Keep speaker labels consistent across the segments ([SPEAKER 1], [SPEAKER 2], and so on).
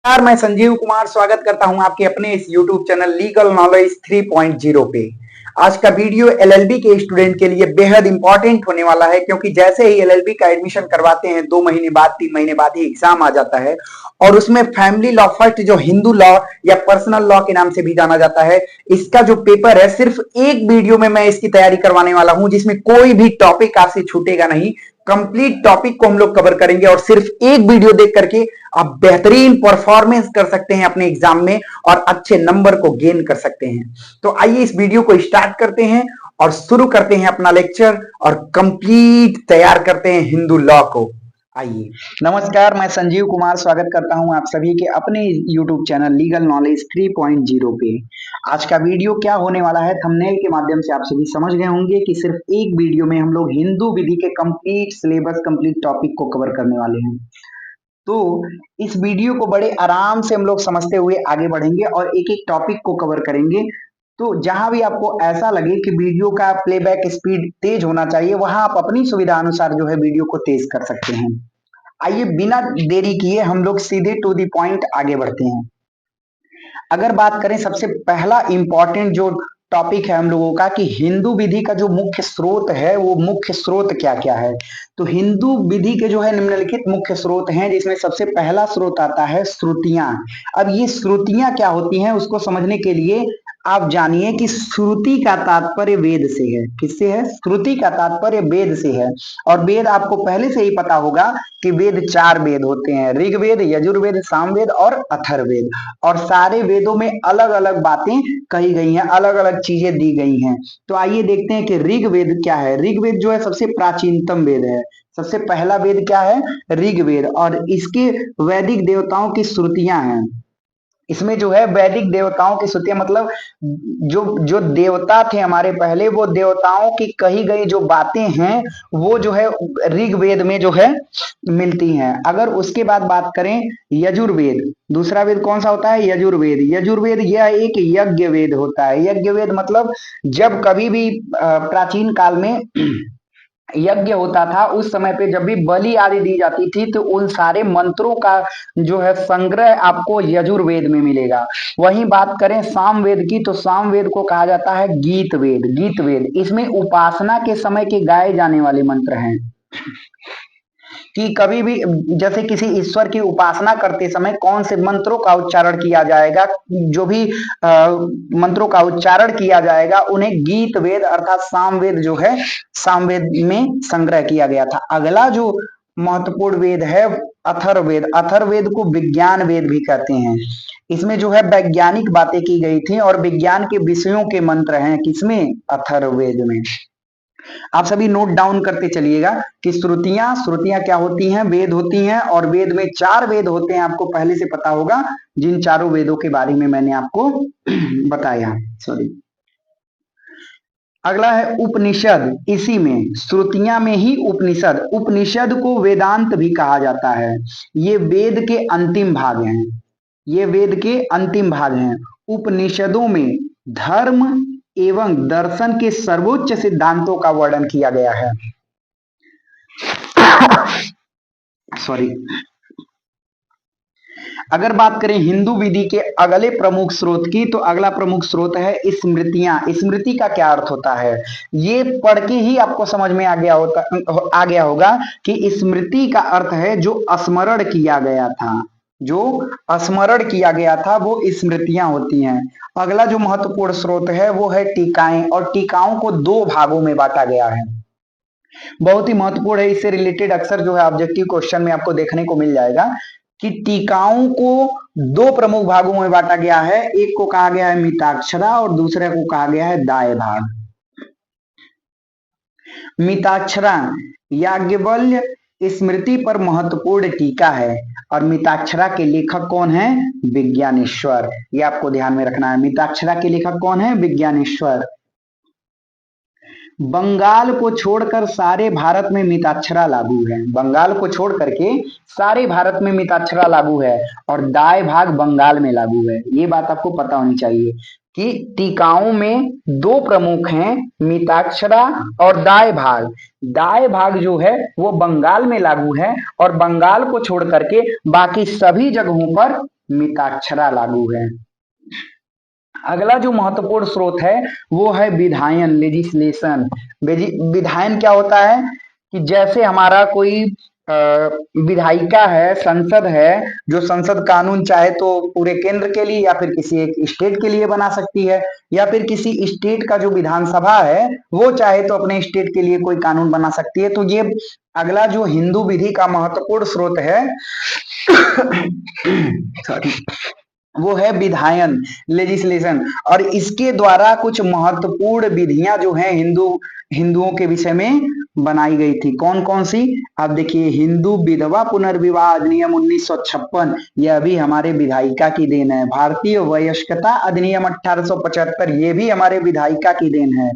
[SPEAKER 1] यार मैं संजीव कुमार स्वागत करता हूं आपके अपने इस YouTube चैनल लीगल नॉलेज 3.0 पे। आज का वीडियो एलएलबी के स्टूडेंट के लिए बेहद इंपॉर्टेंट होने वाला है, क्योंकि जैसे ही एलएलबी का एडमिशन करवाते हैं 2 महीने बाद 3 महीने बाद ही एग्जाम आ जाता है और उसमें फैमिली लॉ फर्स्ट जो हिंदू लॉ या पर्सनल लॉ के नाम से भी जाना जाता है, इसका जो पेपर है सिर्फ एक वीडियो में मैं इसकी तैयारी करवाने वाला हूं, जिसमें कोई भी टॉपिक आपसे छूटेगा नहीं। कंप्लीट टॉपिक को हम लोग कवर करेंगे और सिर्फ एक वीडियो देख करके आप बेहतरीन परफॉर्मेंस कर सकते हैं अपने एग्जाम में और अच्छे नंबर को गेन कर सकते हैं। तो आइए इस वीडियो को स्टार्ट करते हैं और शुरू करते हैं अपना लेक्चर और कंप्लीट तैयार करते हैं हिंदू लॉ को। आइए। नमस्कार, मैं संजीव कुमार स्वागत करता हूं आप सभी के अपने YouTube चैनल लीगल नॉलेज 3.0 पे। आज का वीडियो क्या होने वाला है, थंबनेल के माध्यम से आप सभी समझ गए होंगे कि सिर्फ एक वीडियो में हम लोग हिंदू विधि के कंप्लीट सिलेबस, कंप्लीट टॉपिक को कवर करने वाले हैं। तो इस वीडियो को बड़े आराम से हम लोग समझते हुए आगे बढ़ेंगे और एक एक टॉपिक को कवर करेंगे। तो जहां भी आपको ऐसा लगे कि वीडियो का प्लेबैक स्पीड तेज होना चाहिए, वहां आप अपनी सुविधा अनुसार जो है वीडियो को तेज कर सकते हैं। आइए बिना देरी किए हम लोग सीधे टू द पॉइंट आगे बढ़ते हैं। अगर बात करें सबसे पहला इंपॉर्टेंट जो टॉपिक है हम लोगों का कि हिंदू विधि का जो मुख्य स्रोत है, वो मुख्य स्रोत क्या क्या है। तो हिंदू विधि के जो है निम्नलिखित मुख्य स्रोत हैं, जिसमें सबसे पहला स्रोत आता है श्रुतियां। अब ये श्रुतियां क्या होती हैं उसको समझने के लिए आप जानिए कि श्रुति का तात्पर्य वेद से है। किससे है? श्रुति का तात्पर्य वेद से है। और वेद आपको पहले से ही पता होगा कि वेद 4 वेद होते हैं, ऋग्वेद, यजुर्वेद, सामवेद और अथर्ववेद। और सारे वेदों में अलग अलग बातें कही गई हैं, अलग अलग चीजें दी गई हैं। तो आइए देखते हैं कि ऋग्वेद क्या है। ऋग्वेद जो है सबसे प्राचीनतम वेद है। सबसे पहला वेद क्या है? ऋग्वेद। और इसके वैदिक देवताओं की श्रुतियां हैं। इसमें जो है वैदिक देवताओं की श्रुतियां, मतलब जो जो देवता थे हमारे पहले, वो देवताओं की कही गई जो बातें हैं वो जो है ऋग्वेद में जो है मिलती हैं। अगर उसके बाद बात करें यजुर्वेद, दूसरा वेद कौन सा होता है? यजुर्वेद। यजुर्वेद यह एक यज्ञ वेद होता है। यज्ञ वेद मतलब जब कभी भी प्राचीन काल में यज्ञ होता था, उस समय पे जब भी बलि आदि दी जाती थी, तो उन सारे मंत्रों का जो है संग्रह आपको यजुर्वेद में मिलेगा। वहीं बात करें सामवेद की, तो सामवेद को कहा जाता है गीत वेद। गीत वेद इसमें उपासना के समय के गाए जाने वाले मंत्र हैं कि कभी भी जैसे किसी ईश्वर की उपासना करते समय कौन से मंत्रों का उच्चारण किया जाएगा, जो भी मंत्रों का उच्चारण किया जाएगा उन्हें गीत वेद अर्थात सामवेद जो है सामवेद में संग्रह किया गया था। अगला जो महत्वपूर्ण वेद है अथर्ववेद। अथर्ववेद को विज्ञान वेद भी कहते हैं। इसमें जो है वैज्ञानिक बातें की गई थी और विज्ञान के विषयों के मंत्र हैं किसमें? अथर्ववेद में। आप सभी नोट डाउन करते चलिएगा कि श्रुतियां, श्रुतियां क्या होती हैं? वेद होती हैं। और वेद में 4 वेद होते हैं, आपको पहले से पता होगा, जिन चारों वेदों के बारे में मैंने आपको बताया। सॉरी। अगला है उपनिषद। इसी में श्रुतियां में ही उपनिषद, उपनिषद को वेदांत भी कहा जाता है। ये वेद के अंतिम भाग हैं। ये वेद के अंतिम भाग हैं। उपनिषदों में धर्म एवं दर्शन के सर्वोच्च सिद्धांतों का वर्णन किया गया है। सॉरी। अगर बात करें हिंदू विधि के अगले प्रमुख स्रोत की, तो अगला प्रमुख स्रोत है स्मृतियां। स्मृति का क्या अर्थ होता है? ये पढ़ के ही आपको समझ में आ गया होगा कि स्मृति का अर्थ है जो स्मरण किया गया था। जो स्मरण किया गया था वो स्मृतियां होती हैं। अगला जो महत्वपूर्ण स्रोत है वो है टीकाएं। और टीकाओं को 2 भागों में बांटा गया है। बहुत ही महत्वपूर्ण है। इससे रिलेटेड अक्सर जो है ऑब्जेक्टिव क्वेश्चन में आपको देखने को मिल जाएगा कि टीकाओं को 2 प्रमुख भागों में बांटा गया है। एक को कहा गया है मिताक्षरा और दूसरे को कहा गया है दाय भाग। मिताक्षरा याज्ञवल्क्य स्मृति पर महत्वपूर्ण टीका है और मिताक्षरा के लेखक कौन है? विज्ञानेश्वर। ये आपको ध्यान में रखना है। मिताक्षरा के लेखक कौन है? विज्ञानेश्वर। बंगाल को छोड़कर सारे भारत में मिताक्षरा लागू है। बंगाल को छोड़ करके सारे भारत में मिताक्षरा लागू है और दाय भाग बंगाल में लागू है। ये बात आपको पता होनी चाहिए कि टीकाओं में 2 प्रमुख हैं, मिताक्षरा और दाय भाग। दाय भाग जो है वो बंगाल में लागू है और बंगाल को छोड़ करके बाकी सभी जगहों पर मिताक्षरा लागू है। अगला जो महत्वपूर्ण स्रोत है वो है विधायन, लेजिस्लेशन। विधायन क्या होता है कि जैसे हमारा कोई विधायिका है, संसद है, जो संसद कानून चाहे तो पूरे केंद्र के लिए या फिर किसी एक स्टेट के लिए बना सकती है, या फिर किसी स्टेट का जो विधानसभा है वो चाहे तो अपने स्टेट के लिए कोई कानून बना सकती है। तो ये अगला जो हिंदू विधि का महत्वपूर्ण स्रोत है सॉरी, वो है विधायन, लेजिस्लेशन। और इसके द्वारा कुछ महत्वपूर्ण विधियां जो हैं हिंदुओं के विषय में बनाई गई थी। कौन कौन सी? आप देखिए, हिंदू विधवा पुनर्विवाह अधिनियम 1956, यह भी हमारे विधायिका की देन है। भारतीय वयस्कता अधिनियम 1875, ये भी हमारे विधायिका की देन है।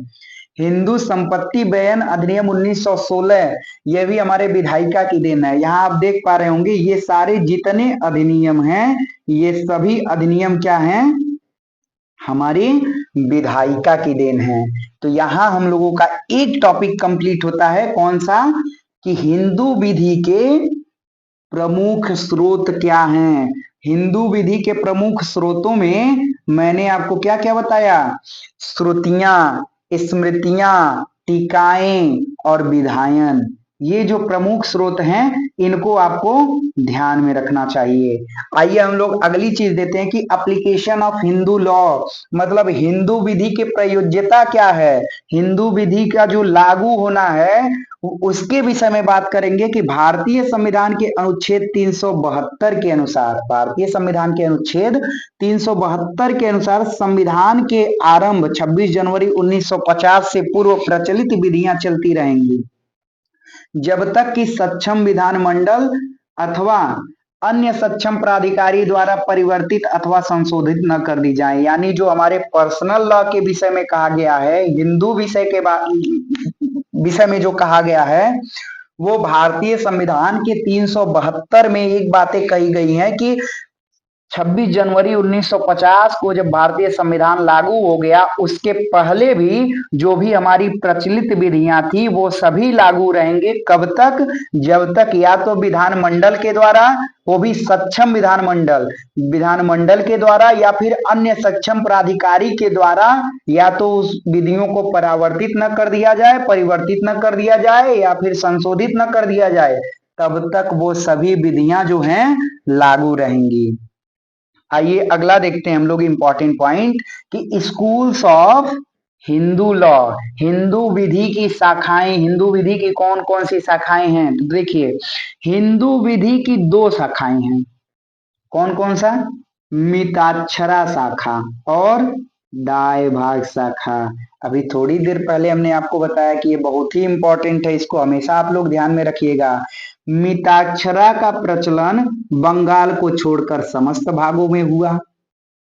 [SPEAKER 1] हिंदू संपत्ति बेन अधिनियम 1916, यह भी हमारे विधायिका की देन है। यहाँ आप देख पा रहे होंगे ये सारे जितने अधिनियम हैं, ये सभी अधिनियम क्या हैं? हमारी विधायिका की देन है। तो यहाँ हम लोगों का एक टॉपिक कंप्लीट होता है, कौन सा? कि हिंदू विधि के प्रमुख स्रोत क्या हैं। हिंदू विधि के प्रमुख स्रोतों में मैंने आपको क्या क्या बताया? श्रुतियां, स्मृतियां, टीकाएं और विधायन, ये जो प्रमुख स्रोत हैं इनको आपको ध्यान में रखना चाहिए। आइए हम लोग अगली चीज देते हैं कि एप्लीकेशन ऑफ हिंदू लॉ, मतलब हिंदू विधि की प्रयोज्यता क्या है, हिंदू विधि का जो लागू होना है उसके विषय में बात करेंगे। कि भारतीय संविधान के अनुच्छेद 372 के अनुसार, भारतीय संविधान के अनुच्छेद 372 के अनुसार संविधान के आरंभ 26 जनवरी 1950 से पूर्व प्रचलित विधियां चलती रहेंगी जब तक कि सक्षम विधानमंडल अथवा अन्य सक्षम प्राधिकारी द्वारा परिवर्तित अथवा संशोधित न कर दी जाए। यानी जो हमारे पर्सनल लॉ के विषय में कहा गया है, हिंदू विषय में जो कहा गया है, वो भारतीय संविधान के 372 में एक बातें कही गई हैं कि 26 जनवरी 1950 को जब भारतीय संविधान लागू हो गया, उसके पहले भी जो भी हमारी प्रचलित विधियां थी वो सभी लागू रहेंगे। कब तक? जब तक या तो विधानमंडल के द्वारा, वो भी सक्षम विधानमंडल के द्वारा, या फिर अन्य सक्षम प्राधिकारी के द्वारा, या तो उस विधियों को परिवर्तित न कर दिया जाए या फिर संशोधित न कर दिया जाए, तब तक वो सभी विधियां जो हैं लागू रहेंगी। आइए अगला देखते हैं हम लोग इंपॉर्टेंट पॉइंट कि schools of Hindu law, Hindu विधि की शाखाएं, हिंदू विधि की कौन कौन सी शाखाएं हैं? तो देखिए, हिंदू विधि की 2 शाखाएं हैं। कौन कौन सा? मिताक्षरा शाखा और दाय भाग शाखा। अभी थोड़ी देर पहले हमने आपको बताया कि ये बहुत ही इंपॉर्टेंट है, इसको हमेशा आप लोग ध्यान में रखिएगा। मिताक्षरा का प्रचलन बंगाल को छोड़कर समस्त भागों में हुआ,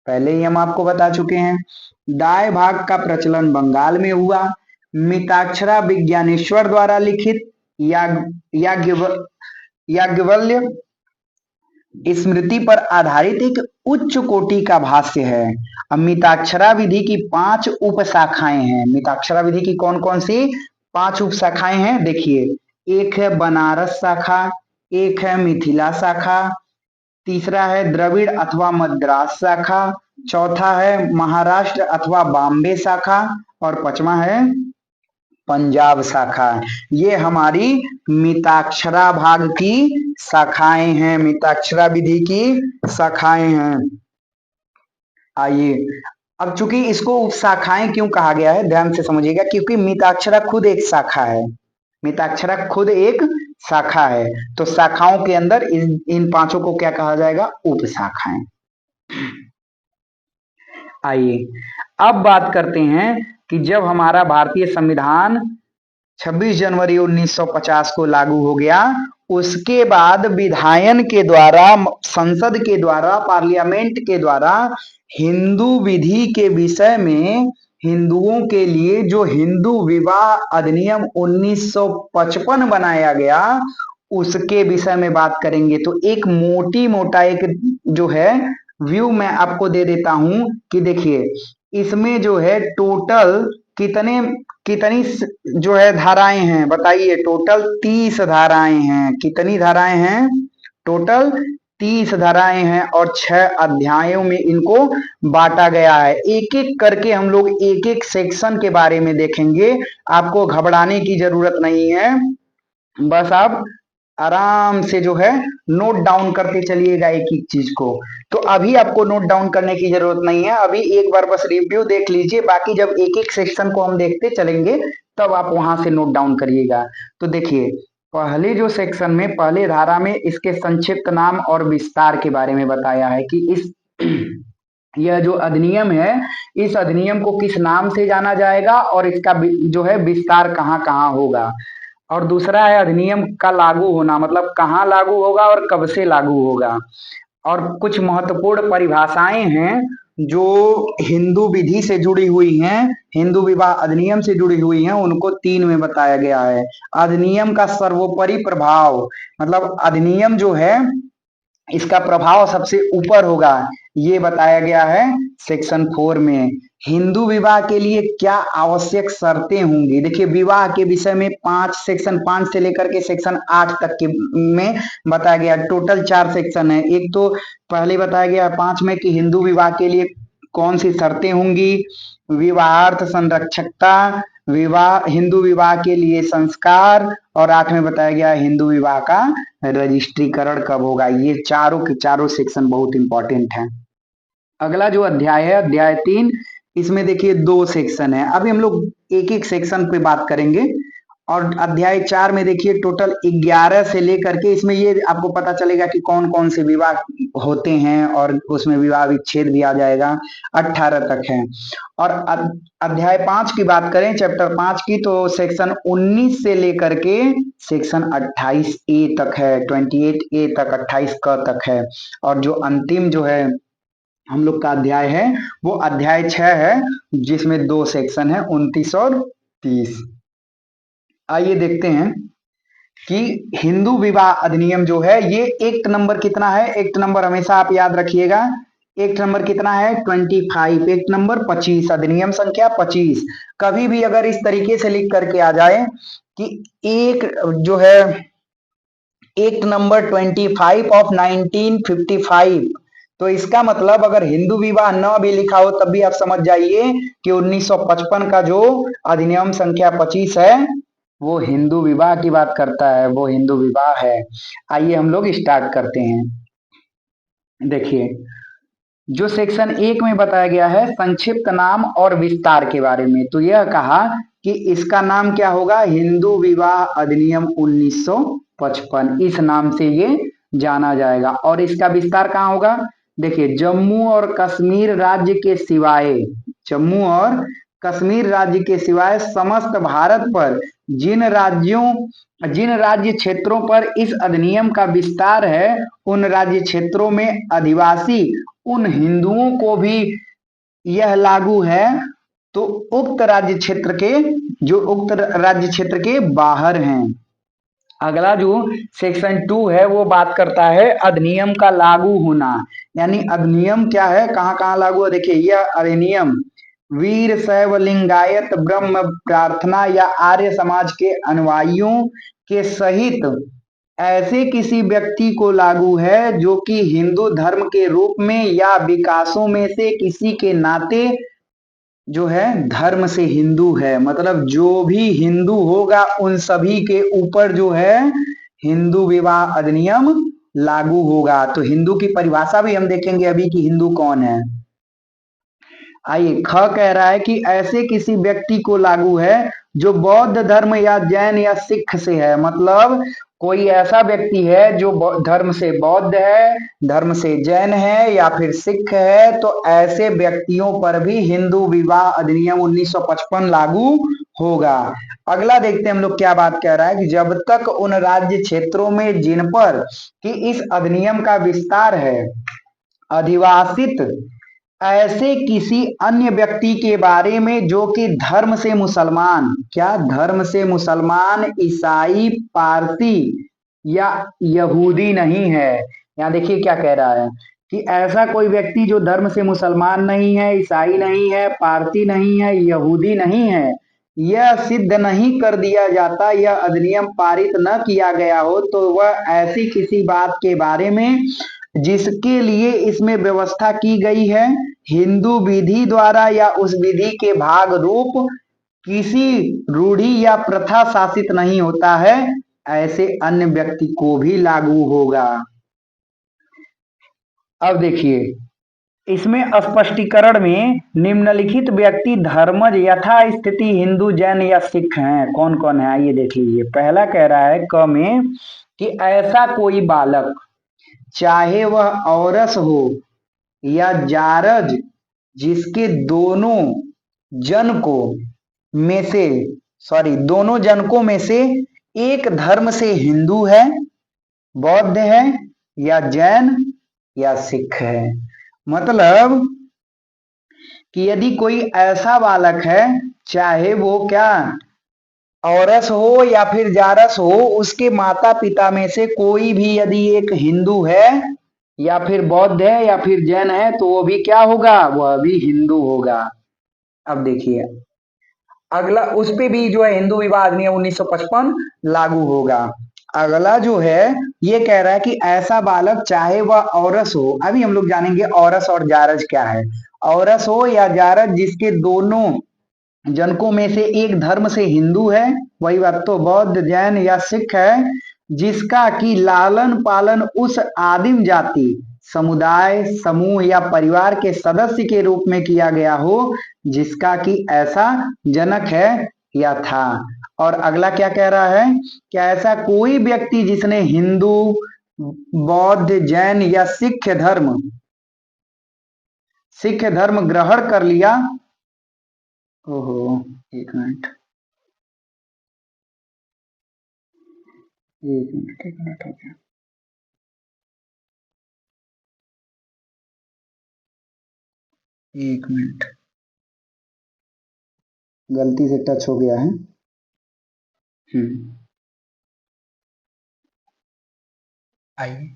[SPEAKER 1] पहले ही हम आपको बता चुके हैं। दाय भाग का प्रचलन बंगाल में हुआ। मिताक्षरा विज्ञानेश्वर द्वारा लिखित याज्ञवल्क्य स्मृति पर आधारित एक उच्च कोटि का भाष्य है। अब मिताक्षरा विधि की 5 उप शाखाएं हैं। मिताक्षरा विधि की कौन कौन सी 5 उप शाखाएं हैं? देखिए, एक है बनारस शाखा, एक है मिथिला शाखा, तीसरा है द्रविड़ अथवा मद्रास शाखा, चौथा है महाराष्ट्र अथवा बॉम्बे शाखा, और 5वां है पंजाब शाखा। ये हमारी मिताक्षरा भाग की शाखाएं हैं, मिताक्षरा विधि की शाखाएं हैं। आइए, अब चूंकि इसको उपशाखाएं क्यों कहा गया है, ध्यान से समझिएगा, क्योंकि मिताक्षरा खुद एक शाखा है। मिताक्षरा खुद एक शाखा है, तो शाखाओं के अंदर इन 5 को क्या कहा जाएगा? उपशाखाएं। आइए अब बात करते हैं कि जब हमारा भारतीय संविधान 26 जनवरी 1950 को लागू हो गया, उसके बाद विधायन के द्वारा, संसद के द्वारा, पार्लियामेंट के द्वारा हिंदू विधि के विषय में हिंदुओं के लिए जो हिंदू विवाह अधिनियम 1955 बनाया गया, उसके विषय में बात करेंगे। तो एक मोटा एक जो है व्यू मैं आपको दे देता हूं कि देखिए, इसमें जो है टोटल कितनी जो है धाराएं हैं, बताइए। टोटल 30 धाराएं हैं। कितनी धाराएं हैं? टोटल 30 धाराएं हैं और 6 अध्यायों में इनको बांटा गया है। एक एक करके हम लोग एक एक सेक्शन के बारे में देखेंगे। आपको घबराने की जरूरत नहीं है, बस आप आराम से जो है नोट डाउन करते चलिएगा एक एक चीज को। तो अभी आपको नोट डाउन करने की जरूरत नहीं है, अभी एक बार बस रिव्यू देख लीजिए, बाकी जब एक एक सेक्शन को हम देखते चलेंगे तब आप वहां से नोट डाउन करिएगा। तो देखिए, पहले जो सेक्शन में पहले धारा में इसके संक्षिप्त नाम और विस्तार के बारे में बताया है कि इस यह जो अधिनियम है, इस अधिनियम को किस नाम से जाना जाएगा और इसका जो है विस्तार कहाँ कहाँ होगा। और दूसरा है अधिनियम का लागू होना, मतलब कहाँ लागू होगा और कब से लागू होगा। और कुछ महत्वपूर्ण परिभाषाएं हैं जो हिंदू विधि से जुड़ी हुई हैं, हिंदू विवाह अधिनियम से जुड़ी हुई हैं, उनको 3 में बताया गया है। अधिनियम का सर्वोपरि प्रभाव, मतलब अधिनियम जो है इसका प्रभाव सबसे ऊपर होगा, ये बताया गया है सेक्शन 4 में। हिंदू विवाह के लिए क्या आवश्यक शर्तें होंगी, देखिए विवाह के विषय में 5 सेक्शन 5 से लेकर के सेक्शन 8 तक के में बताया गया। टोटल 4 सेक्शन है। एक तो पहले बताया गया 5 में कि हिंदू विवाह के लिए कौन सी शर्तें होंगी, विवाहार्थ संरक्षकता, विवाह हिंदू विवाह के लिए संस्कार, और 8 में बताया गया हिंदू विवाह का रजिस्ट्रीकरण कब होगा। ये चारों के चारों सेक्शन बहुत इंपॉर्टेंट है। अगला जो अध्याय है अध्याय 3, इसमें देखिए 2 सेक्शन है। अभी हम लोग एक एक सेक्शन पे बात करेंगे। और अध्याय 4 में देखिए टोटल 11 से लेकर के, इसमें ये आपको पता चलेगा कि कौन कौन से विवाह होते हैं और उसमें विवाह विच्छेद भी आ जाएगा, 18 तक है। और अध्याय 5 की बात करें, चैप्टर 5 की, तो सेक्शन 19 से लेकर के सेक्शन 28 ए तक है, 28 ए तक, 28 क तक है। और जो अंतिम जो है हम लोग का अध्याय है वो अध्याय 6 है, जिसमें 2 सेक्शन है, 29 और 30। आइए देखते हैं कि हिंदू विवाह अधिनियम जो है ये एक्ट नंबर कितना है। एक्ट नंबर हमेशा आप याद रखिएगा, एक्ट नंबर कितना है 25, एक्ट नंबर 25, अधिनियम संख्या 25। कभी भी अगर इस तरीके से लिख करके आ जाए कि एक जो है एक्ट नंबर 25 ऑफ 1955, तो इसका मतलब अगर हिंदू विवाह न भी लिखा हो तब भी आप समझ जाइए कि 1955 का जो अधिनियम संख्या 25 है वो हिंदू विवाह की बात करता है, वो हिंदू विवाह है। आइए हम लोग स्टार्ट करते हैं। देखिए, जो सेक्शन 1 में बताया गया है संक्षिप्त नाम और विस्तार के बारे में, तो यह कहा कि इसका नाम क्या होगा, हिंदू विवाह अधिनियम 1955, इस नाम से ये जाना जाएगा। और इसका विस्तार कहाँ होगा, देखिए जम्मू और कश्मीर राज्य के सिवाय, जम्मू और कश्मीर राज्य के सिवाय समस्त भारत पर जिन राज्य क्षेत्रों पर इस अधिनियम का विस्तार है, उन राज्य क्षेत्रों में अधिवासी उन हिंदुओं को भी यह लागू है तो उक्त राज्य क्षेत्र के, जो उक्त राज्य क्षेत्र के बाहर हैं। अगला जो सेक्शन 2 है वो बात करता है अधिनियम का लागू होना, यानी अधिनियम क्या है, कहाँ कहाँ लागू है। देखिए, यह अधिनियम वीर शैव लिंगायत ब्रह्म प्रार्थना या आर्य समाज के अनुयायियों के सहित ऐसे किसी व्यक्ति को लागू है जो कि हिंदू धर्म के रूप में या विकासों में से किसी के नाते जो है धर्म से हिंदू है, मतलब जो भी हिंदू होगा उन सभी के ऊपर जो है हिंदू विवाह अधिनियम लागू होगा। तो हिंदू की परिभाषा भी हम देखेंगे अभी कि हिंदू कौन है। आइए, ख कह रहा है कि ऐसे किसी व्यक्ति को लागू है जो बौद्ध धर्म या जैन या सिख से है, मतलब कोई ऐसा व्यक्ति है जो धर्म से बौद्ध है, धर्म से जैन है या फिर सिख है, तो ऐसे व्यक्तियों पर भी हिंदू विवाह अधिनियम 1955 लागू होगा। अगला देखते हैं हम लोग क्या बात कह रहा है कि जब तक उन राज्य क्षेत्रों में जिन पर कि इस अधिनियम का विस्तार है अधिवासित ऐसे किसी अन्य व्यक्ति के बारे में जो कि धर्म से मुसलमान, क्या धर्म से मुसलमान, ईसाई, पारसी या यहूदी नहीं है। यहाँ देखिए क्या कह रहा है कि ऐसा कोई व्यक्ति जो धर्म से मुसलमान नहीं है, ईसाई नहीं है, पारसी नहीं है, यहूदी नहीं है, यह सिद्ध नहीं कर दिया जाता, यह अधिनियम पारित न किया गया हो, तो वह ऐसी किसी बात के बारे में जिसके लिए इसमें व्यवस्था की गई है हिंदू विधि द्वारा या उस विधि के भाग रूप किसी रूढ़ि या प्रथा शासित नहीं होता है, ऐसे अन्य व्यक्ति को भी लागू होगा। अब देखिए इसमें स्पष्टीकरण में निम्नलिखित व्यक्ति धर्मज यथास्थिति हिंदू जैन या सिख हैं। कौन कौन है आइए देख लीजिए। पहला कह रहा है क में कि ऐसा कोई बालक चाहे वह औरस हो या जारज जिसके दोनों जनकों में से एक धर्म से हिंदू है, बौद्ध है या जैन या सिख है। मतलब कि यदि कोई ऐसा बालक है चाहे वो क्या औरस हो या फिर जारस हो, उसके माता पिता में से कोई भी यदि एक हिंदू है या फिर बौद्ध है या फिर जैन है तो वो भी क्या होगा, वह भी हिंदू होगा। अब देखिए अगला उस पे भी जो है हिंदू विवाह अधिनियम 1955 लागू होगा। अगला जो है ये कह रहा है कि ऐसा बालक चाहे वह औरस हो, अभी हम लोग जानेंगे औरस और जारज क्या है। औरस हो या जारज जिसके दोनों जनकों में से एक धर्म से हिंदू है, वही बात तो बौद्ध जैन या सिख है, जिसका कि लालन पालन उस आदिम जाति समुदाय समूह या परिवार के सदस्य के रूप में किया गया हो जिसका कि ऐसा जनक है या था। और अगला क्या कह रहा है कि ऐसा कोई व्यक्ति जिसने हिंदू बौद्ध जैन या सिख धर्म ग्रहण कर लिया। ओहो एक मिनट हो गया। एक मिनट गलती से टच हो गया है। आइए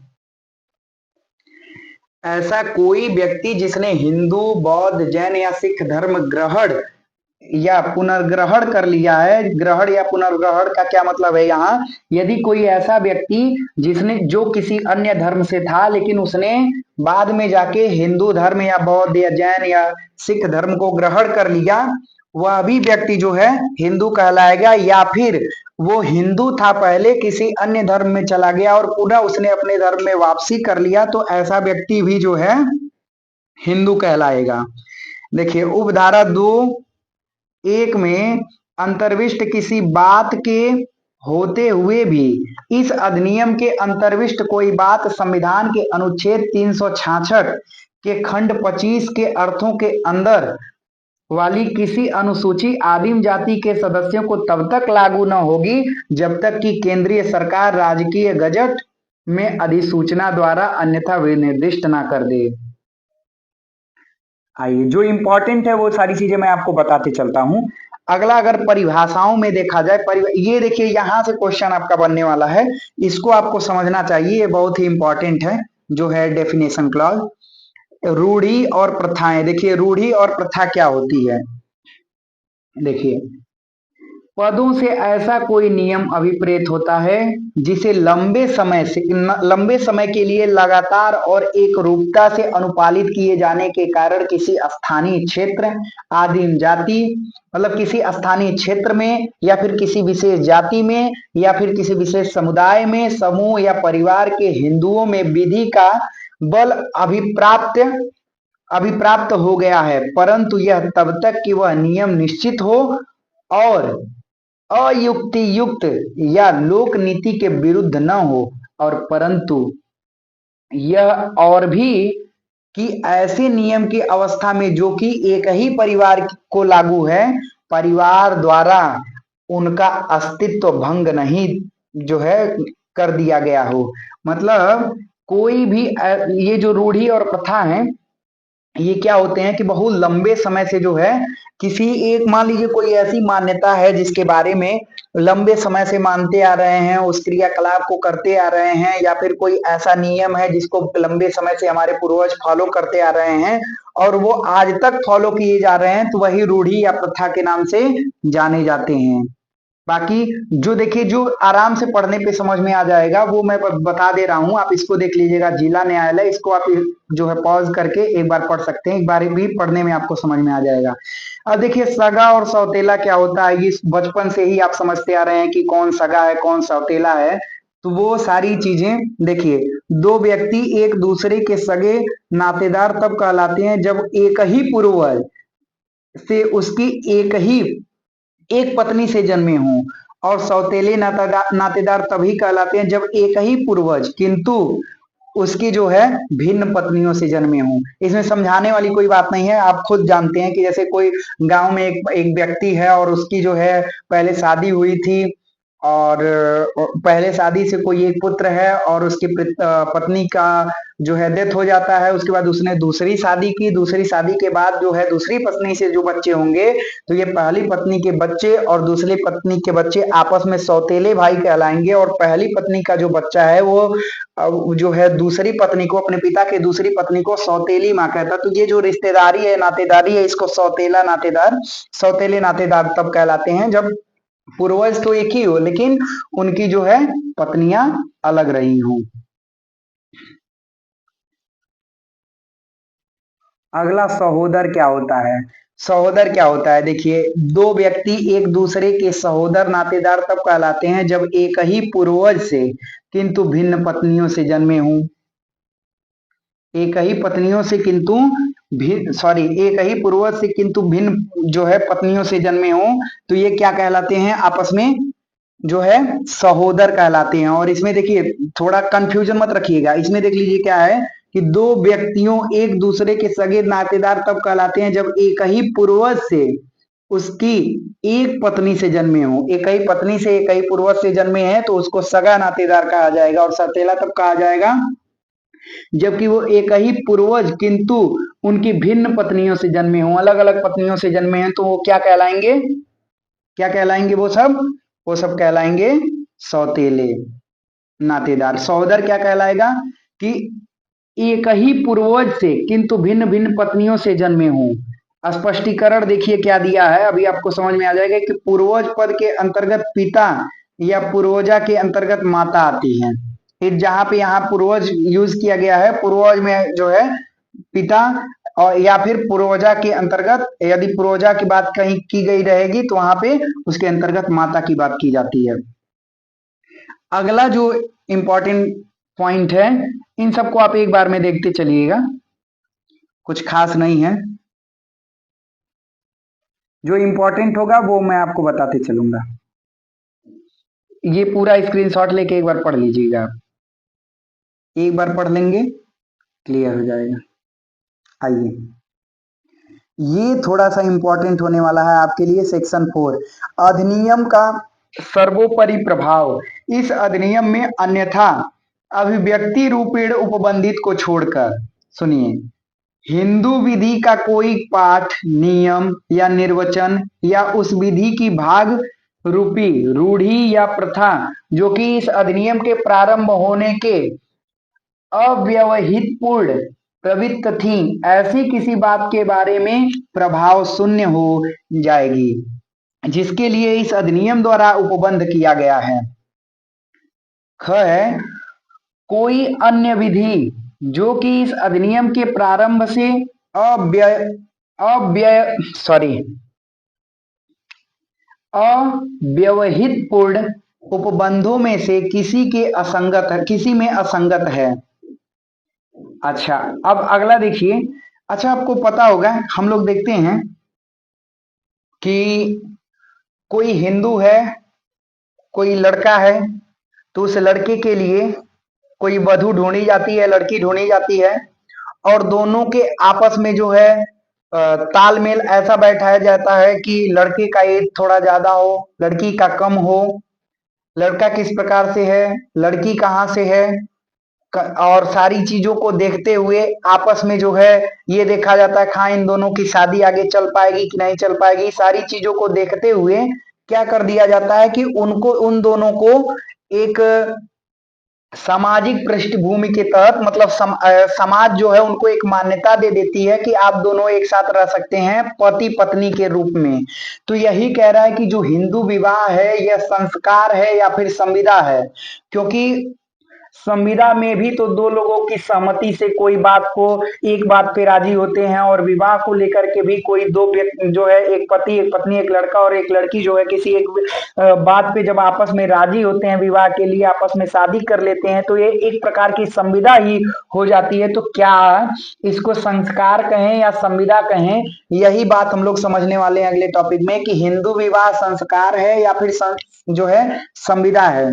[SPEAKER 1] ऐसा कोई व्यक्ति जिसने हिंदू बौद्ध जैन या सिख धर्म ग्रहण या पुनर्ग्रहण कर लिया है। ग्रहण या पुनर्ग्रहण का क्या मतलब है यहाँ, यदि कोई ऐसा व्यक्ति जिसने जो किसी अन्य धर्म से था लेकिन उसने बाद में जाके हिंदू धर्म या बौद्ध या जैन या सिख धर्म को ग्रहण कर लिया, वह भी व्यक्ति जो है हिंदू कहलाएगा। या फिर वो हिंदू था पहले किसी अन्य धर्म में चला गया और पुनः उसने अपने धर्म में वापसी कर लिया, तो ऐसा व्यक्ति भी जो है हिंदू कहलाएगा। देखिए उपधारा 2(1) में अंतर्विष्ट किसी बात के होते हुए भी इस अधिनियम के अंतर्विष्ट कोई बात संविधान के अनुच्छेद 366 के खंड 25 के अर्थों के अंदर वाली किसी अनुसूची आदिम जाति के सदस्यों को तब तक लागू न होगी जब तक कि केंद्रीय सरकार राजकीय गजट में अधिसूचना द्वारा अन्यथा विनिर्दिष्ट ना कर दे। आइए जो इंपॉर्टेंट है वो सारी चीजें मैं आपको बताते चलता हूं। अगला अगर परिभाषाओं में देखा जाए, ये देखिए यहां से क्वेश्चन आपका बनने वाला है, इसको आपको समझना चाहिए, ये बहुत ही इंपॉर्टेंट है जो है डेफिनेशन क्लॉज। रूढ़ी और प्रथाएं, देखिए रूढ़ी और प्रथा क्या होती है। देखिए पदों से ऐसा कोई नियम अभिप्रेत होता है जिसे लंबे समय के लिए लगातार और एक रूपता से अनुपालित किए जाने के कारण किसी स्थानीय क्षेत्र आदिम जाति, मतलब किसी स्थानीय क्षेत्र में या फिर किसी विशेष जाति में या फिर किसी विशेष समुदाय में समूह या परिवार के हिंदुओं में विधि का बल अभिप्राप्त हो गया है, परंतु यह तब तक कि वह नियम निश्चित हो और अयुक्ति युक्त या लोक नीति के विरुद्ध न हो, और परंतु यह और भी कि ऐसे नियम की अवस्था में जो कि एक ही परिवार को लागू है, परिवार द्वारा उनका अस्तित्व भंग नहीं जो है कर दिया गया हो। मतलब कोई भी ये जो रूढ़ी और प्रथा है ये क्या होते हैं कि बहुत लंबे समय से जो है किसी एक, मान लीजिए कोई ऐसी मान्यता है जिसके बारे में लंबे समय से मानते आ रहे हैं, उस क्रियाकलाप को करते आ रहे हैं, या फिर कोई ऐसा नियम है जिसको लंबे समय से हमारे पूर्वज फॉलो करते आ रहे हैं और वो आज तक फॉलो किए जा रहे हैं, तो वही रूढ़ी या प्रथा के नाम से जाने जाते हैं। बाकी जो देखिए जो आराम से पढ़ने पे समझ में आ जाएगा वो मैं बता दे रहा हूँ, आप इसको देख लीजिएगा। जिला न्यायालय, इसको आप जो है पॉज करके एक बार पढ़ सकते हैं, एक बार भी पढ़ने में आपको समझ में आ जाएगा। अब देखिए सगा और सौतेला क्या होता है, ये बचपन से ही आप समझते आ रहे हैं कि कौन सगा है कौन सौतेला है। तो वो सारी चीजें देखिए, दो व्यक्ति एक दूसरे के सगे नातेदार तब कहलाते हैं जब एक ही पूर्वज से उसकी एक पत्नी से जन्मे हों, और सौतेले नातेदार तभी कहलाते हैं जब एक ही पूर्वज किंतु उसकी जो है भिन्न पत्नियों से जन्मे हों। इसमें समझाने वाली कोई बात नहीं है, आप खुद जानते हैं कि जैसे कोई गांव में एक व्यक्ति है और उसकी जो है पहले शादी हुई थी, और पहले शादी से कोई एक पुत्र है और उसकी पत्नी का जो है डेथ हो जाता है। उसके बाद उसने दूसरी शादी की, दूसरी शादी के बाद जो है दूसरी पत्नी से जो बच्चे होंगे, तो ये पहली पत्नी के बच्चे और दूसरी पत्नी के बच्चे आपस में सौतेले भाई कहलाएंगे। और पहली पत्नी का जो बच्चा है वो जो है दूसरी पत्नी को, अपने पिता के दूसरी पत्नी को सौतेली माँ कहता। तो ये जो रिश्तेदारी है, नातेदारी है, इसको सौतेले नातेदार तब कहलाते हैं जब पूर्वज तो एक ही हो लेकिन उनकी जो है पत्नियां अलग रही हों। अगला सहोदर क्या होता है? सहोदर क्या होता है, देखिए दो व्यक्ति एक दूसरे के सहोदर नातेदार तब कहलाते हैं जब एक ही पूर्वज से किंतु भिन्न पत्नियों से जन्मे हों। एक ही पत्नियों से किंतु एक ही पूर्वज से किंतु भिन्न जो है पत्नियों से जन्मे हों, तो ये क्या कहलाते हैं आपस में जो है सहोदर कहलाते हैं। और इसमें देखिए थोड़ा कंफ्यूजन मत रखिएगा, इसमें देख लीजिए क्या है कि दो व्यक्तियों एक दूसरे के सगे नातेदार तब कहलाते हैं जब एक ही पूर्वज से उसकी एक पत्नी से जन्मे हो। एक ही पत्नी से एक ही पूर्वज से जन्मे हैं तो उसको सगा नातेदार कहा जाएगा। और सौतेला तब कहा जाएगा जबकि वो एक ही पूर्वज किंतु उनकी भिन्न पत्नियों से जन्मे हों, अलग अलग पत्नियों से जन्मे हैं, तो वो क्या कहलाएंगे? क्या कहलाएंगे वो सब कहलाएंगे सौतेले नातेदार। सहोदर क्या कहलाएगा कि एक ही पूर्वज से किंतु भिन्न भिन्न पत्नियों से जन्मे हों। स्पष्टीकरण देखिए क्या दिया है, अभी आपको समझ में आ जाएगा कि पूर्वज पद के अंतर्गत पिता या पूर्वजा के अंतर्गत माता आती है। फिर जहां पे यहाँ पूर्वज यूज किया गया है, पूर्वज में जो है पिता, और या फिर पूर्वजा के अंतर्गत यदि पूर्वजा की बात कहीं की गई रहेगी तो वहां पे उसके अंतर्गत माता की बात की जाती है। अगला जो इंपॉर्टेंट पॉइंट है, इन सबको आप एक बार में देखते चलिएगा, कुछ खास नहीं है। जो इंपॉर्टेंट होगा वो मैं आपको बताते चलूंगा। ये पूरा स्क्रीनशॉट लेके एक बार पढ़ लीजिएगा, आप एक बार पढ़ लेंगे क्लियर हो जाएगा। आइए, ये थोड़ा सा इंपॉर्टेंट होने वाला है आपके लिए। सेक्शन 4, अधिनियम का सर्वोपरि प्रभाव। इस अधिनियम में अन्यथा अभिव्यक्ति रूपेण उपबंधित को छोड़कर, सुनिए, हिंदू विधि का कोई पाठ, नियम या निर्वचन या उस विधि की भाग रूपी रूढ़ी या प्रथा जो कि इस अधिनियम के प्रारंभ होने के अव्यवहित पूर्ण प्रवृत्त थी, ऐसी किसी बात के बारे में प्रभाव शून्य हो जाएगी जिसके लिए इस अधिनियम द्वारा उपबंध किया गया है। ख है कोई अन्य विधि जो कि इस अधिनियम के प्रारंभ से अव्यवहित पूर्ण उपबंधों में से किसी में असंगत है। अच्छा, अब अगला देखिए। अच्छा, आपको पता होगा, हम लोग देखते हैं कि कोई हिंदू है, कोई लड़का है, तो उस लड़के के लिए कोई वधू ढूंढी जाती है, लड़की ढूंढी जाती है, और दोनों के आपस में जो है तालमेल ऐसा बैठाया जाता है कि लड़के का एज थोड़ा ज्यादा हो, लड़की का कम हो, लड़का किस प्रकार से है, लड़की कहाँ से है, और सारी चीजों को देखते हुए आपस में जो है ये देखा जाता है हाँ इन दोनों की शादी आगे चल पाएगी कि नहीं चल पाएगी। सारी चीजों को देखते हुए क्या कर दिया जाता है कि उन दोनों को एक सामाजिक पृष्ठभूमि के तहत मतलब समाज जो है उनको एक मान्यता दे देती है कि आप दोनों एक साथ रह सकते हैं पति पत्नी के रूप में। तो यही कह रहा है कि जो हिंदू विवाह है यह संस्कार है या फिर संविदा है, क्योंकि संविदा में भी तो दो लोगों की सहमति से कोई बात को एक बात पे राजी होते हैं, और विवाह को लेकर के भी कोई दो व्यक्ति जो है एक पति एक पत्नी एक लड़का और एक लड़की जो है किसी एक बात पे जब आपस में राजी होते हैं विवाह के लिए आपस में शादी कर लेते हैं तो ये एक प्रकार की संविदा ही हो जाती है। तो क्या इसको संस्कार कहें या संविदा कहें, यही बात हम लोग समझने वाले हैं अगले टॉपिक में कि हिंदू विवाह संस्कार है या फिर जो है संविदा है।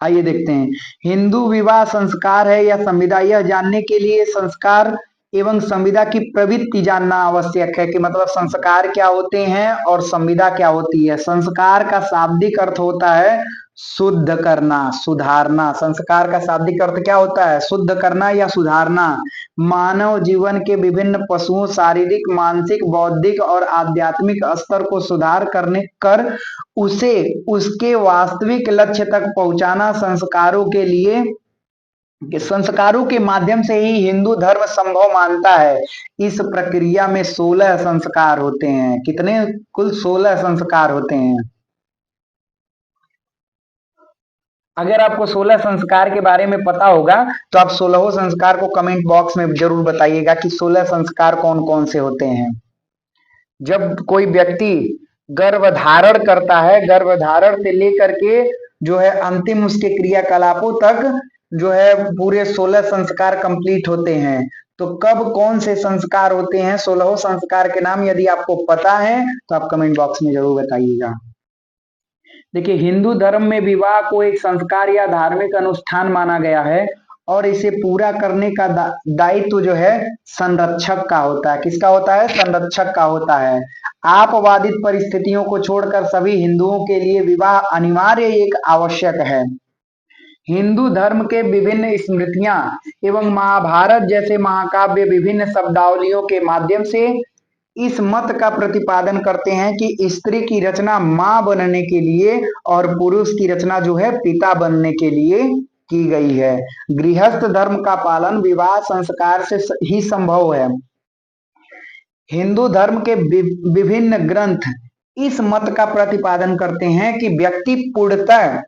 [SPEAKER 1] आइए देखते हैं हिंदू विवाह संस्कार है या संविदा। यह जानने के लिए संस्कार एवं संविदा की प्रवृत्ति जानना आवश्यक है कि मतलब संस्कार क्या होते हैं और संविदा क्या होती है। संस्कार का शाब्दिक अर्थ होता है शुद्ध करना, सुधारना। संस्कार का शाब्दिक अर्थ क्या होता है? शुद्ध करना या सुधारना। मानव जीवन के विभिन्न पशुओं शारीरिक मानसिक बौद्धिक और आध्यात्मिक स्तर को सुधार करने कर उसे उसके वास्तविक लक्ष्य तक पहुंचाना संस्कारों के माध्यम से ही हिंदू धर्म संभव मानता है। इस प्रक्रिया में 16 संस्कार होते हैं। कितने? कुल 16 संस्कार होते हैं। अगर आपको 16 संस्कार के बारे में पता होगा तो आप 16 संस्कार को कमेंट बॉक्स में जरूर बताइएगा कि 16 संस्कार कौन कौन से होते हैं। जब कोई व्यक्ति गर्भधारण करता है, गर्भधारण से लेकर के जो है अंतिम उसके क्रियाकलापों तक जो है पूरे 16 संस्कार कंप्लीट होते हैं। तो कब कौन से संस्कार होते हैं, 16 संस्कार के नाम यदि आपको पता है तो आप कमेंट बॉक्स में जरूर बताइएगा। देखिए हिंदू धर्म में विवाह को एक संस्कार या धार्मिक अनुष्ठान माना गया है और इसे पूरा करने का दायित्व जो है संरक्षक का होता है। किसका होता है? संरक्षक का होता है। आपवादित परिस्थितियों को छोड़कर सभी हिंदुओं के लिए विवाह अनिवार्य एक आवश्यक है। हिंदू धर्म के विभिन्न स्मृतियां एवं महाभारत जैसे महाकाव्य विभिन्न शब्दावलियों के माध्यम से इस मत का प्रतिपादन करते हैं कि स्त्री की रचना मां बनने के लिए और पुरुष की रचना जो है पिता बनने के लिए की गई है। गृहस्थ धर्म का पालन विवाह संस्कार से ही संभव है। हिंदू धर्म के विभिन्न ग्रंथ इस मत का प्रतिपादन करते हैं कि व्यक्ति पूर्णता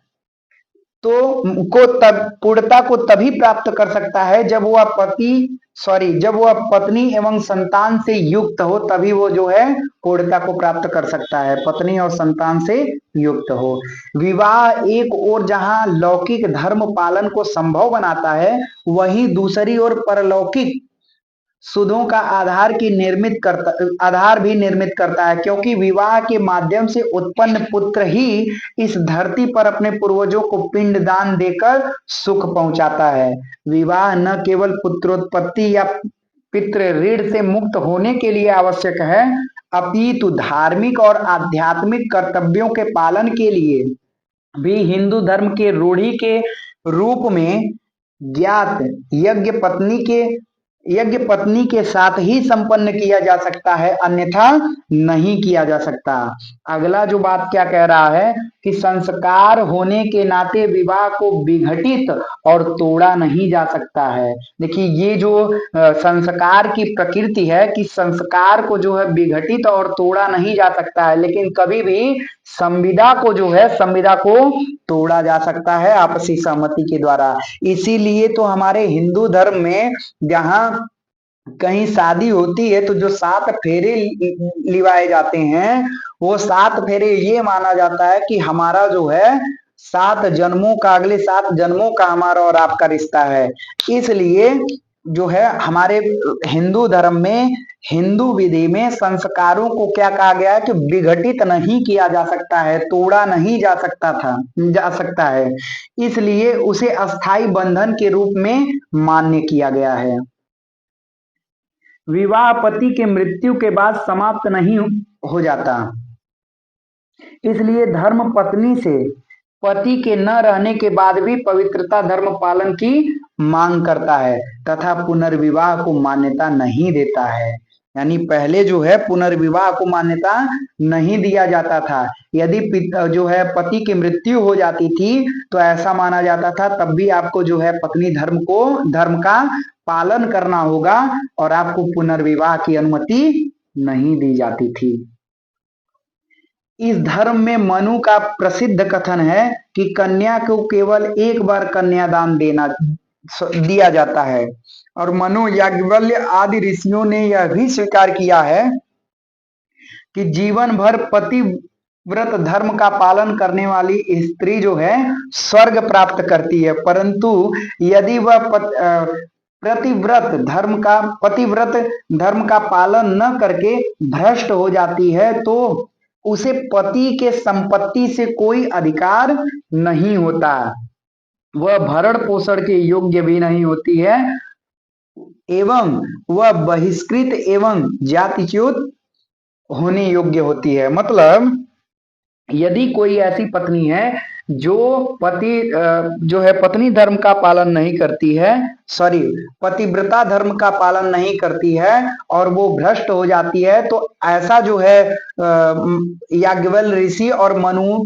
[SPEAKER 1] को तभी प्राप्त कर सकता है जब वह पत्नी एवं संतान से युक्त हो, तभी वो जो है पूर्णता को प्राप्त कर सकता है। पत्नी और संतान से युक्त हो। विवाह एक ओर जहां लौकिक धर्म पालन को संभव बनाता है, वहीं दूसरी ओर परलौकिक सुधों का आधार भी निर्मित करता है, क्योंकि विवाह के माध्यम से उत्पन्न पुत्र ही इस धरती पर अपने पूर्वजों को पिंडदान देकर सुख पहुंचाता है। विवाह न केवल पुत्रोत्पत्ति या पितृ ऋण से मुक्त होने के लिए आवश्यक है, अपितु धार्मिक और आध्यात्मिक कर्तव्यों के पालन के लिए भी हिंदू धर्म के रूढ़ि के रूप में ज्ञात यज्ञ पत्नी के साथ ही संपन्न किया जा सकता है, अन्यथा नहीं किया जा सकता। अगला जो बात क्या कह रहा है कि संस्कार होने के नाते विवाह को विघटित और तोड़ा नहीं जा सकता है। देखिए ये जो संस्कार की प्रकृति है कि संस्कार को जो है विघटित और तोड़ा नहीं जा सकता है, लेकिन कभी भी संविदा को तोड़ा जा सकता है आपसी सहमति के द्वारा। इसीलिए तो हमारे हिंदू धर्म में जहां कहीं शादी होती है तो जो 7 फेरे लिवाए जाते हैं, वो 7 फेरे ये माना जाता है कि हमारा जो है अगले 7 जन्मों का हमारा और आपका रिश्ता है। इसलिए जो है हमारे हिंदू धर्म में हिंदू विधि में संस्कारों को क्या कहा गया है कि विघटित नहीं किया जा सकता है, तोड़ा नहीं जा सकता है। इसलिए उसे अस्थाई बंधन के रूप में मान्य किया गया है। विवाह पति के मृत्यु के बाद समाप्त नहीं हो जाता, इसलिए धर्म पत्नी से पति के न रहने के बाद भी पवित्रता धर्म पालन की मांग करता है तथा पुनर्विवाह को मान्यता नहीं देता है। यानी पहले जो है पुनर्विवाह को मान्यता नहीं दिया जाता था। यदि जो है पति की मृत्यु हो जाती थी तो ऐसा माना जाता था तब भी आपको जो है पत्नी धर्म का पालन करना होगा और आपको पुनर्विवाह की अनुमति नहीं दी जाती थी। इस धर्म में मनु का प्रसिद्ध कथन है कि कन्या को केवल एक बार कन्यादान दिया जाता है और मनु, याज्ञवल्क्य आदि ऋषियों ने यह भी स्वीकार किया है कि जीवन भर पतिव्रत धर्म का पालन करने वाली स्त्री जो है स्वर्ग प्राप्त करती है, परंतु यदि वह पतिव्रत धर्म का पालन न करके भ्रष्ट हो जाती है तो उसे पति के संपत्ति से कोई अधिकार नहीं होता, वह भरण पोषण के योग्य भी नहीं होती है एवं वह बहिष्कृत एवं जातिच्युत होने योग्य होती है। मतलब यदि कोई ऐसी पत्नी है जो पत्नी धर्म का पालन नहीं करती है, पतिव्रता धर्म का पालन नहीं करती है और वो भ्रष्ट हो जाती है, तो ऐसा जो है याज्ञवल्क्य ऋषि और मनु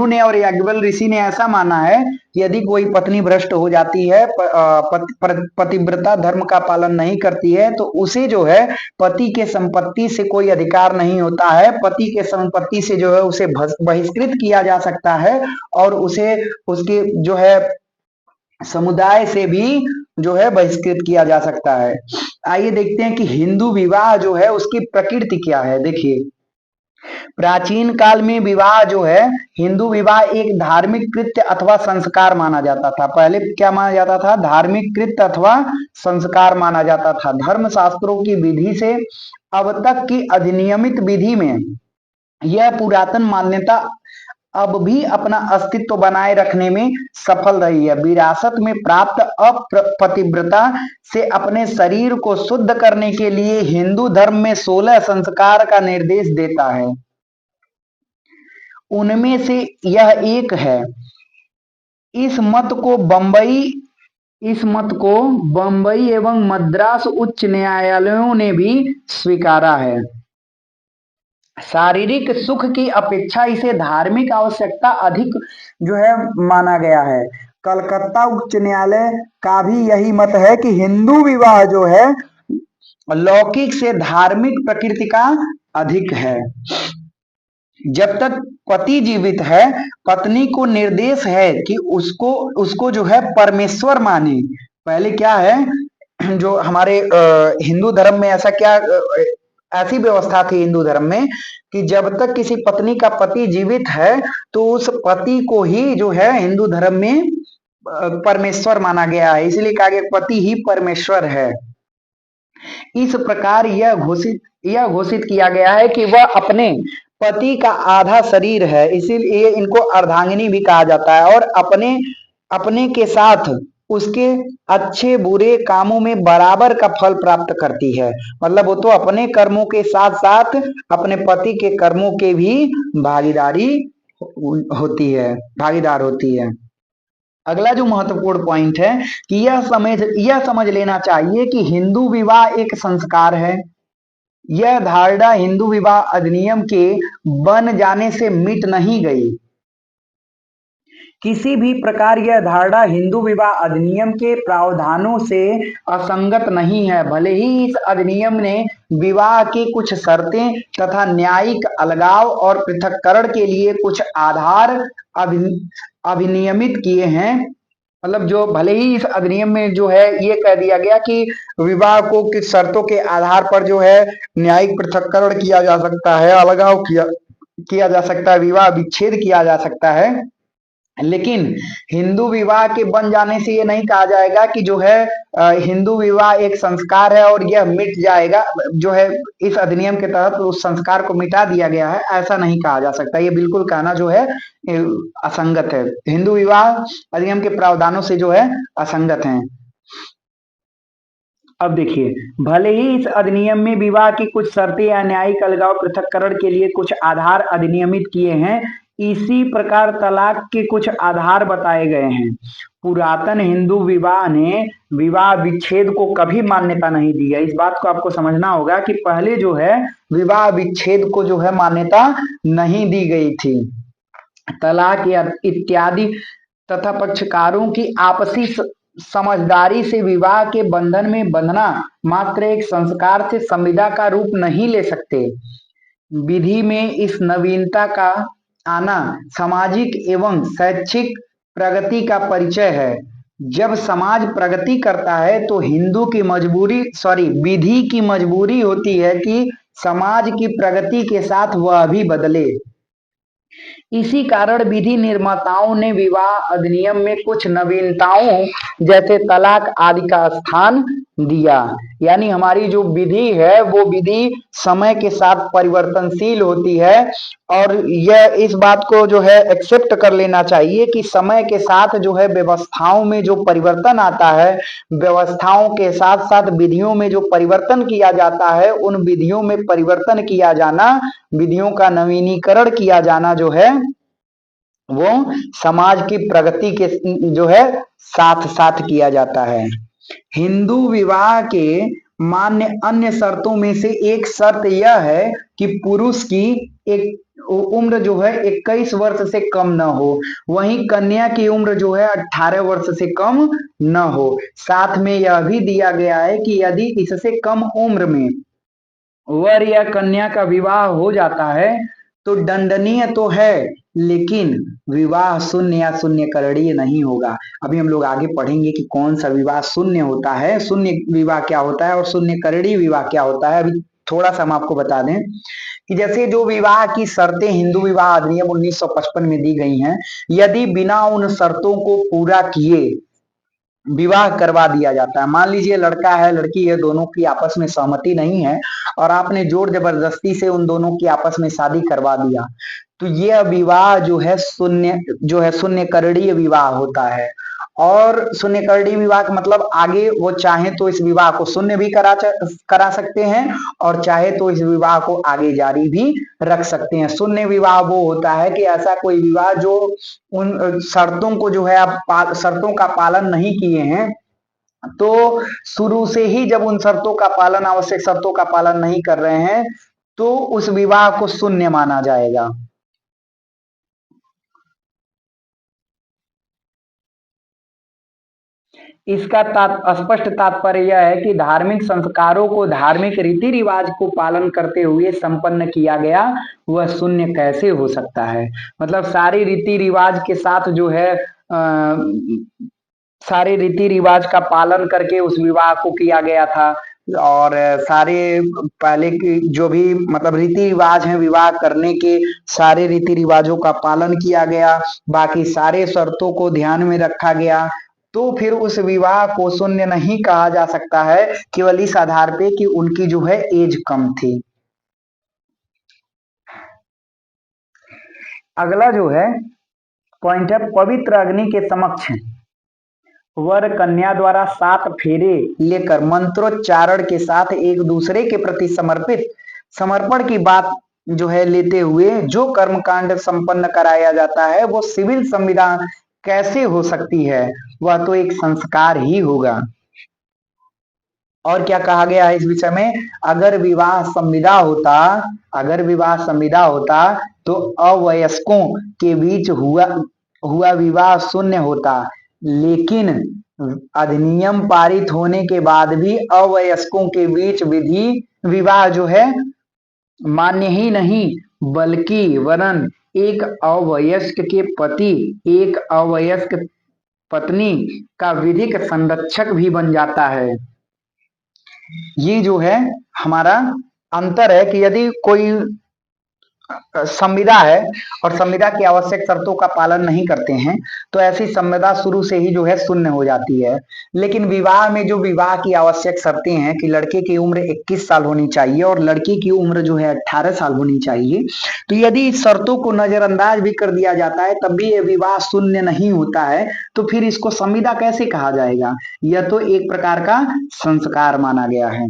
[SPEAKER 1] ने और याज्ञवल्क्य ऋषि ने ऐसा माना है कि यदि कोई पत्नी भ्रष्ट हो जाती है, पतिव्रता धर्म का पालन नहीं करती है, तो उसे जो है पति के संपत्ति से कोई अधिकार नहीं होता है, पति के संपत्ति से जो है उसे बहिष्कृत किया जा सकता है और उसे उसके जो है समुदाय से भी जो है बहिष्कृत किया जा सकता है। आइए देखते हैं कि हिंदू विवाह जो है उसकी प्रकृति क्या है। देखिए, प्राचीन काल में विवाह जो है, हिंदू विवाह एक धार्मिक कृत्य अथवा संस्कार माना जाता था। पहले क्या माना जाता था? धार्मिक कृत्य अथवा संस्कार माना जाता था। धर्म शास्त्रों की विधि से अब तक की अधिनियमित विधि में यह पुरातन मान्यता अब भी अपना अस्तित्व बनाए रखने में सफल रही है। विरासत में प्राप्त अपतिव्रता से अपने शरीर को शुद्ध करने के लिए हिंदू धर्म में 16 संस्कार का निर्देश देता है। उनमें से यह एक है। इस मत को बंबई एवं मद्रास उच्च न्यायालयों ने भी स्वीकारा है। शारीरिक सुख की अपेक्षा इसे धार्मिक आवश्यकता अधिक जो है माना गया है। कलकत्ता उच्च न्यायालय का भी यही मत है कि हिंदू विवाह जो है लौकिक से धार्मिक प्रकृति का अधिक है। जब तक पति जीवित है, पत्नी को निर्देश है कि उसको जो है परमेश्वर माने। पहले क्या है, जो हमारे हिंदू धर्म में ऐसी व्यवस्था थी हिंदू धर्म में कि जब तक किसी पत्नी का पति जीवित है तो उस पति को ही जो है हिंदू धर्म में परमेश्वर माना गया है, इसलिए कहा गया पति ही परमेश्वर है। इस प्रकार यह घोषित किया गया है कि वह अपने पति का आधा शरीर है, इसीलिए इनको अर्धांगिनी भी कहा जाता है, और अपने के साथ उसके अच्छे बुरे कामों में बराबर का फल प्राप्त करती है। मतलब वो तो अपने कर्मों के साथ साथ अपने पति के कर्मों के भी भागीदार होती है। अगला जो महत्वपूर्ण पॉइंट है कि यह समझ लेना चाहिए कि हिंदू विवाह एक संस्कार है। यह धारणा हिंदू विवाह अधिनियम के बन जाने से मिट नहीं गई। किसी भी प्रकार यह धारणा हिंदू विवाह अधिनियम के प्रावधानों से असंगत नहीं है। भले ही इस अधिनियम ने विवाह की कुछ शर्तें तथा न्यायिक अलगाव और पृथक्करण के लिए कुछ आधार अभिनियमित किए हैं। मतलब जो भले ही इस अधिनियम में जो है ये कह दिया गया कि विवाह को किस शर्तों के आधार पर जो है न्यायिक पृथक्करण किया जा सकता है, अलगाव किया जा सकता है, विवाह विच्छेद किया जा सकता है, लेकिन हिंदू विवाह के बन जाने से ये नहीं कहा जाएगा कि जो है हिंदू विवाह एक संस्कार है और यह मिट जाएगा। जो है इस अधिनियम के तहत उस संस्कार को मिटा दिया गया है, ऐसा नहीं कहा जा सकता। ये बिल्कुल कहना जो है असंगत है। हिंदू विवाह अधिनियम के प्रावधानों से जो है असंगत है। अब देखिए, भले ही इस अधिनियम में विवाह की कुछ शर्तें या न्यायिक अलगाव पृथक्करण के लिए कुछ आधार अधिनियमित किए हैं, इसी प्रकार तलाक के कुछ आधार बताए गए हैं। पुरातन हिंदू विवाह ने विवाह विच्छेद को कभी मान्यता नहीं दी है। इस बात को आपको समझना होगा कि पहले जो है विवाह विच्छेद को जो है मान्यता नहीं दी गई थी। तलाक या इत्यादि तथा पक्षकारों की आपसी समझदारी से विवाह के बंधन में बंधना मात्र एक संस्कार से संविदा का रूप नहीं ले सकते। विधि में इस नवीनता का आना सामाजिक एवं शैक्षिक प्रगति का परिचय है। जब समाज प्रगति करता है तो विधि की मजबूरी होती है कि समाज की प्रगति के साथ वह भी बदले। इसी कारण विधि निर्माताओं ने विवाह अधिनियम में कुछ नवीनताओं जैसे तलाक आदि का स्थान दिया। यानी हमारी जो विधि है वो विधि समय के साथ परिवर्तनशील होती है और यह इस बात को जो है एक्सेप्ट कर लेना चाहिए कि समय के साथ जो है व्यवस्थाओं में जो परिवर्तन आता है, व्यवस्थाओं के साथ साथ विधियों में जो परिवर्तन किया जाता है, उन विधियों में परिवर्तन किया जाना, विधियों का नवीनीकरण किया जाना जो है वो समाज की प्रगति के जो है साथ साथ किया जाता है। हिंदू विवाह के मान्य अन्य शर्तों में से एक शर्त यह है कि पुरुष की एक उम्र जो है 21 वर्ष से कम न हो, वहीं कन्या की उम्र जो है 18 वर्ष से कम न हो। साथ में यह भी दिया गया है कि यदि इससे कम उम्र में वर या कन्या का विवाह हो जाता है तो दंडनीय तो है, लेकिन विवाह शून्य या शून्य करणीय नहीं होगा। अभी हम लोग आगे पढ़ेंगे कि कौन सा विवाह शून्य होता है, शून्य विवाह क्या होता है और शून्य करणीय विवाह क्या होता है। अभी थोड़ा सा हम आपको बता दें कि जैसे जो विवाह की शर्तें हिंदू विवाह अधिनियम 1955 में दी गई हैं, यदि बिना उन शर्तों को पूरा किए विवाह करवा दिया जाता है। मान लीजिए लड़का है लड़की है, दोनों की आपस में सहमति नहीं है और आपने जोर जबरदस्ती से उन दोनों की आपस में शादी करवा दिया, तो यह विवाह जो है शून्य करणीय विवाह होता है। और शून्य करणीय विवाह का मतलब आगे वो चाहे तो इस विवाह को शून्य भी करा सकते हैं और चाहे तो इस विवाह को आगे जारी भी रख सकते हैं। शून्य विवाह वो होता है कि ऐसा कोई विवाह जो उन शर्तों को जो है आप शर्तों का पालन नहीं किए हैं, तो शुरू से ही जब उन शर्तों का पालन आवश्यक शर्तों का पालन नहीं कर रहे हैं तो उस विवाह को शून्य माना जाएगा। इसका स्पष्ट तात्पर्य यह है कि धार्मिक संस्कारों को धार्मिक रीति रिवाज को पालन करते हुए संपन्न किया गया वह शून्य कैसे हो सकता है। मतलब सारे रीति रिवाज के साथ जो है सारे रीति रिवाज का पालन करके उस विवाह को किया गया था और सारे पहले की जो भी मतलब रीति रिवाज हैं विवाह करने के, सारे रीति रिवाजों का पालन किया गया, बाकी सारे शर्तों को ध्यान में रखा गया, तो फिर उस विवाह को शून्य नहीं कहा जा सकता है केवल इस आधार पे कि उनकी जो है एज कम थी। अगला जो है पॉइंट है पवित्र अग्नि के समक्ष वर कन्या द्वारा 7 फेरे लेकर मंत्रोच्चारण के साथ एक दूसरे के प्रति समर्पण की बात जो है लेते हुए जो कर्मकांड संपन्न कराया जाता है वो सिविल संविधान कैसे हो सकती है, वह तो एक संस्कार ही होगा। और क्या कहा गया है इस विषय में, अगर विवाह संविदा होता तो अवयस्कों के बीच हुआ विवाह शून्य होता, लेकिन अधिनियम पारित होने के बाद भी अवयस्कों के बीच विवाह जो है मान्य ही नहीं बल्कि वरन एक अवयस्क के पति एक अवयस्क पत्नी का विधिक संरक्षक भी बन जाता है। ये जो है हमारा अंतर है कि यदि कोई संविदा है और संविदा की आवश्यक शर्तों का पालन नहीं करते हैं तो ऐसी संविदा शुरू से ही जो है शून्य हो जाती है। लेकिन विवाह में जो विवाह की आवश्यक शर्तें हैं कि लड़के की उम्र 21 साल होनी चाहिए और लड़की की उम्र जो है 18 साल होनी चाहिए, तो यदि इस शर्तों को नजरअंदाज भी कर दिया जाता है तब भी यह विवाह शून्य नहीं होता है, तो फिर इसको संविदा कैसे कहा जाएगा। यह तो एक प्रकार का संस्कार माना गया है।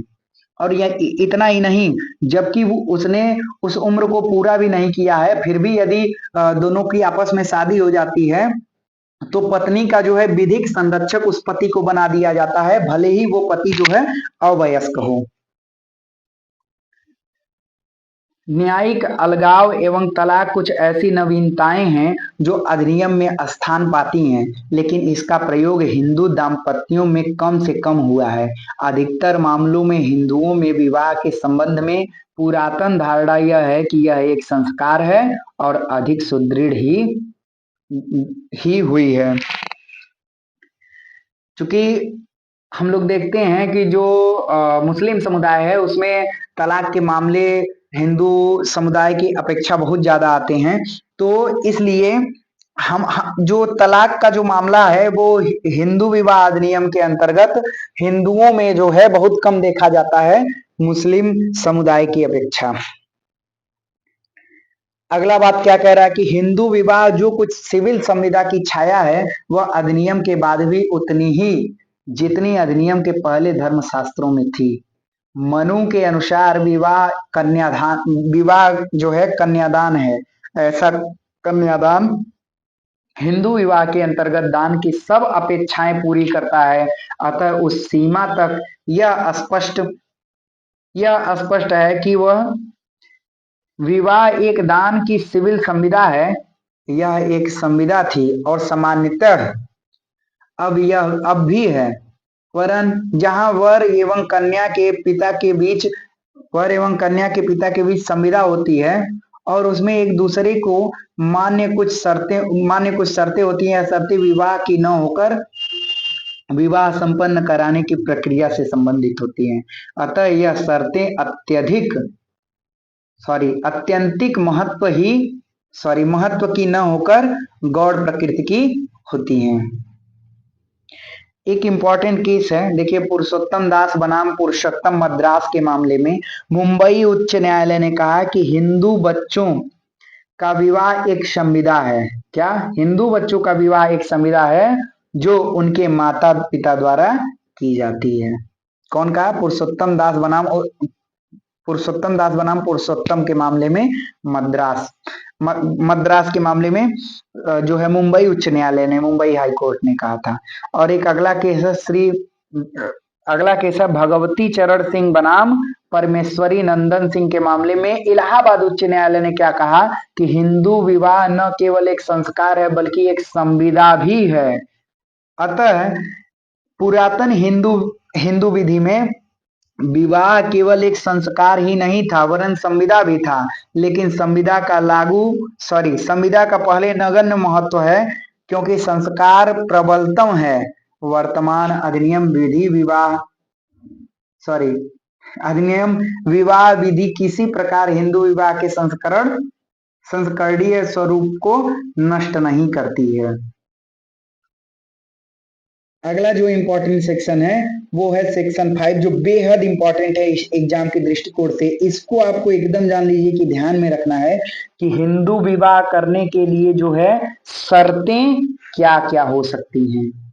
[SPEAKER 1] और यह इतना ही नहीं, जबकि उसने उस उम्र को पूरा भी नहीं किया है, फिर भी यदि दोनों की आपस में शादी हो जाती है तो पत्नी का जो है विधिक संरक्षक उस पति को बना दिया जाता है, भले ही वो पति जो है अवयस्क हो। न्यायिक अलगाव एवं तलाक कुछ ऐसी नवीनताएं हैं जो अधिनियम में स्थान पाती हैं, लेकिन इसका प्रयोग हिंदू दाम्पत्यों में कम से कम हुआ है। अधिकतर मामलों में हिंदुओं में विवाह के संबंध में पुरातन धारणा यह है कि यह एक संस्कार है और अधिक सुदृढ़ ही हुई है। चूंकि हम लोग देखते हैं कि जो मुस्लिम समुदाय है उसमें तलाक के मामले हिंदू समुदाय की अपेक्षा बहुत ज्यादा आते हैं, तो इसलिए हम जो तलाक का जो मामला है वो हिंदू विवाह अधिनियम के अंतर्गत हिंदुओं में जो है बहुत कम देखा जाता है मुस्लिम समुदाय की अपेक्षा। अगला बात क्या कह रहा है कि हिंदू विवाह जो कुछ सिविल संविदा की छाया है वह अधिनियम के बाद भी उतनी ही जितनी अधिनियम के पहले धर्म शास्त्रों में थी। मनु के अनुसार विवाह जो है कन्यादान है। ऐसा कन्यादान हिंदू विवाह के अंतर्गत दान की सब अपेक्षाएं पूरी करता है। अतः उस सीमा तक यह स्पष्ट है कि वह विवाह एक दान की सिविल संविदा है। यह एक संविदा थी और सामान्यतः अब भी है, वरन जहां वर एवं कन्या के पिता के बीच संविदा होती है और उसमें एक दूसरे को मान्य कुछ शर्तें होती हैं। शर्तें विवाह की न होकर विवाह संपन्न कराने की प्रक्रिया से संबंधित होती हैं। अतः यह शर्तें अत्यंतिक महत्व की न होकर गौड़ प्रकृति की होती हैं। एक इंपॉर्टेंट केस है, देखिए पुरुषोत्तम दास बनाम पुरुषोत्तम मद्रास के मामले में मुंबई उच्च न्यायालय ने कहा कि हिंदू बच्चों का विवाह एक संविदा है। क्या? हिंदू बच्चों का विवाह एक संविदा है जो उनके माता पिता द्वारा की जाती है। कौन कहा? पुरुषोत्तम दास बनाम पुरुषोत्तम के मामले में मद्रास के मामले में जो है मुंबई उच्च न्यायालय ने, मुंबई हाई कोर्ट ने कहा था। और एक अगला केस है भगवती चरण सिंह बनाम परमेश्वरी नंदन सिंह के मामले में इलाहाबाद उच्च न्यायालय ने क्या कहा कि हिंदू विवाह न केवल एक संस्कार है बल्कि एक संविदा भी है। अतः पुरातन हिंदू विधि में विवाह केवल एक संस्कार ही नहीं था वरन संविदा भी था, लेकिन संविदा का पहले नगण्य महत्व है क्योंकि संस्कार प्रबलतम है। वर्तमान अधिनियम विवाह विधि किसी प्रकार हिंदू विवाह के संस्करणीय स्वरूप को नष्ट नहीं करती है। अगला जो इंपॉर्टेंट सेक्शन है वो है सेक्शन 5, जो बेहद इंपॉर्टेंट है इस एग्जाम के दृष्टिकोण से। इसको आपको एकदम जान लीजिए कि ध्यान में रखना है कि हिंदू विवाह करने के लिए जो है शर्तें क्या क्या हो सकती हैं।